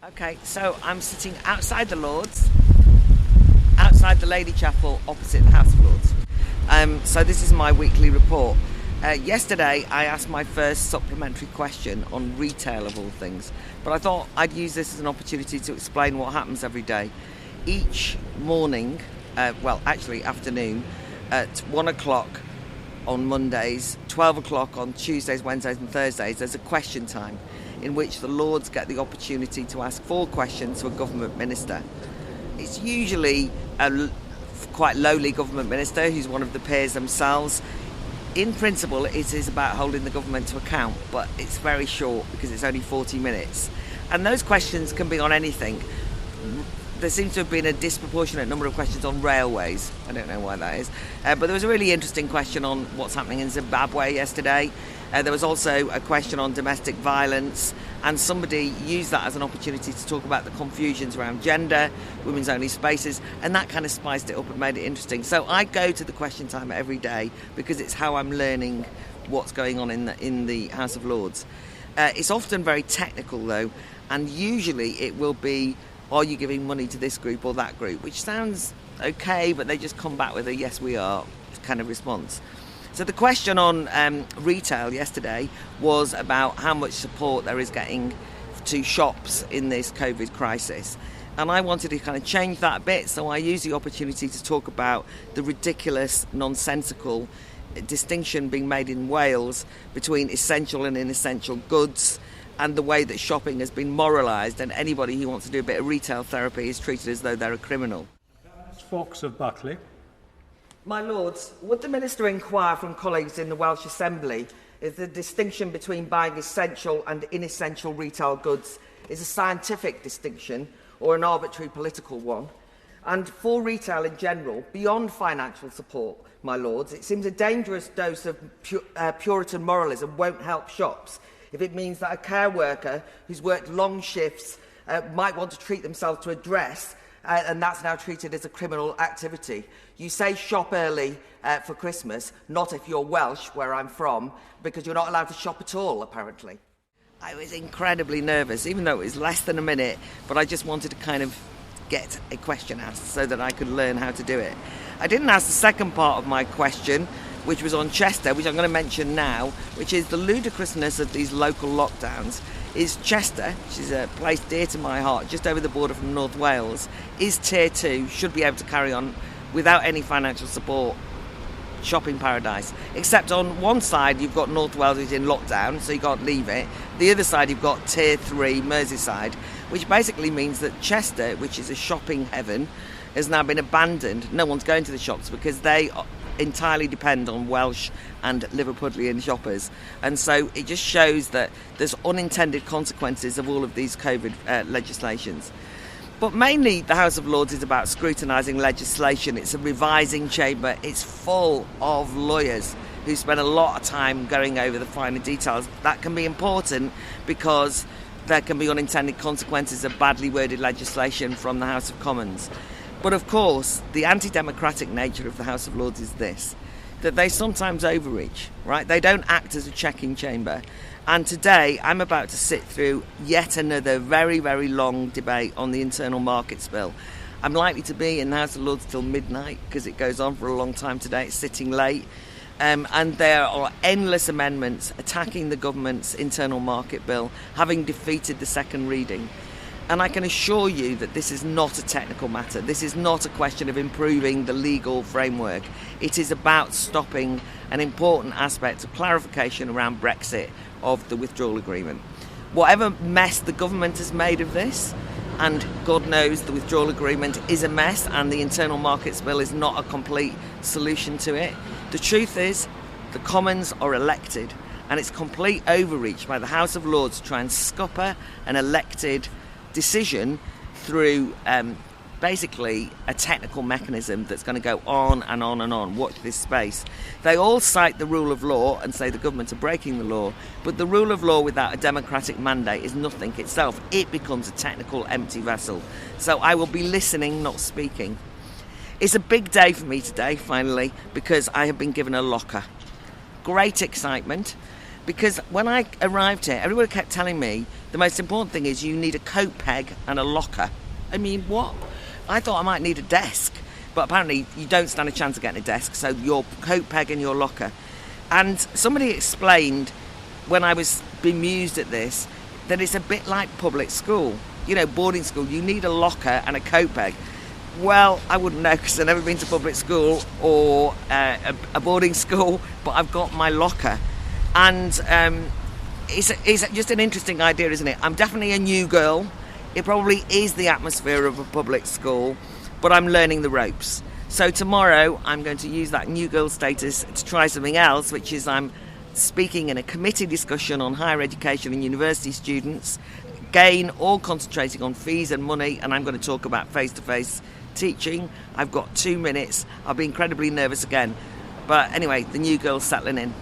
Okay, so I'm sitting outside the Lords, outside the Lady Chapel, opposite the House of Lords. So this is my weekly report. Yesterday, I asked my first supplementary question on retail of all things, but I thought I'd use this as an opportunity to explain what happens every day. Each morning, afternoon, at 1 o'clock on Mondays, 12 o'clock on Tuesdays, Wednesdays and Thursdays, there's a question time in which the Lords get the opportunity to ask 4 questions to a government minister. It's usually a quite lowly government minister who's one of the peers themselves. In principle, it is about holding the government to account, but it's very short because it's only 40 minutes. And those questions can be on anything. There seems to have been a disproportionate number of questions on railways. I don't know why that is. But there was a really interesting question on what's happening in Zimbabwe yesterday. There was also a question on domestic violence, and somebody used that as an opportunity to talk about the confusions around gender, women's only spaces, and that kind of spiced it up and made it interesting. So I go to the question time every day because it's how I'm learning what's going on in the House of Lords. It's often very technical though, and usually it will be, are you giving money to this group or that group, which sounds okay, but they just come back with a yes we are kind of response. So the question on retail yesterday was about how much support there is getting to shops in this COVID crisis. And I wanted to kind of change that a bit, so I used the opportunity to talk about the ridiculous, nonsensical distinction being made in Wales between essential and inessential goods, and the way that shopping has been moralised, and anybody who wants to do a bit of retail therapy is treated as though they're a criminal. Fox of Buckley. My Lords, would the Minister inquire from colleagues in the Welsh Assembly if the distinction between buying essential and inessential retail goods is a scientific distinction or an arbitrary political one? And for retail in general, beyond financial support, my Lords, it seems a dangerous dose of Puritan moralism won't help shops if it means that a care worker who's worked long shifts might want to treat themselves to a dress, and that's now treated as a criminal activity. You say shop early for Christmas, not if you're Welsh, where I'm from, because you're not allowed to shop at all, apparently. I was incredibly nervous, even though it was less than a minute, but I just wanted to kind of get a question asked so that I could learn how to do it. I didn't ask the second part of my question, which was on Chester, which I'm going to mention now, which is the ludicrousness of these local lockdowns. Is Chester, which is a place dear to my heart, just over the border from North Wales, is Tier 2, should be able to carry on without any financial support, shopping paradise. Except on one side you've got North Wales, which is in lockdown, so you can't leave it. The other side you've got Tier 3, Merseyside, which basically means that Chester, which is a shopping heaven, has now been abandoned. No one's going to the shops because they entirely depend on Welsh and Liverpudlian shoppers, and so it just shows that there's unintended consequences of all of these COVID legislations. But mainly the House of Lords is about scrutinising legislation. It's a revising chamber. It's full of lawyers who spend a lot of time going over the finer details. That can be important because there can be unintended consequences of badly worded legislation from the House of Commons. But of course, the anti-democratic nature of the House of Lords is this, that they sometimes overreach, right? They don't act as a checking chamber. And today, I'm about to sit through yet another very, very long debate on the Internal Markets Bill. I'm likely to be in the House of Lords till midnight because it goes on for a long time today. It's sitting late. And there are endless amendments attacking the government's Internal Market Bill, having defeated the second reading. And I can assure you that this is not a technical matter. This is not a question of improving the legal framework. It is about stopping an important aspect of clarification around Brexit of the withdrawal agreement. Whatever mess the government has made of this, and God knows the withdrawal agreement is a mess and the Internal Markets Bill is not a complete solution to it, the truth is the Commons are elected, and it's complete overreach by the House of Lords to try and scupper an elected decision through basically a technical mechanism that's going to go on and on and on. Watch this space. They all cite the rule of law and say the government are breaking the law, but the rule of law without a democratic mandate is nothing itself. It becomes a technical empty vessel. So I will be listening, not speaking. It's a big day for me today, finally, because I have been given a locker. Great excitement. Because when I arrived here, everybody kept telling me, The most important thing is you need a coat peg and a locker. I mean, what? I thought I might need a desk, but apparently you don't stand a chance of getting a desk, so your coat peg and your locker. And somebody explained, when I was bemused at this, that it's a bit like public school. You know, boarding school, you need a locker and a coat peg. Well, I wouldn't know because I've never been to public school or a boarding school, but I've got my locker. And it's just an interesting idea, isn't it? I'm definitely a new girl. It probably is the atmosphere of a public school, but I'm learning the ropes. So tomorrow I'm going to use that new girl status to try something else, which is I'm speaking in a committee discussion on higher education and university students, again, all concentrating on fees and money, and I'm going to talk about face-to-face teaching. I've got 2 minutes. I'll be incredibly nervous again. But anyway, the new girl's settling in.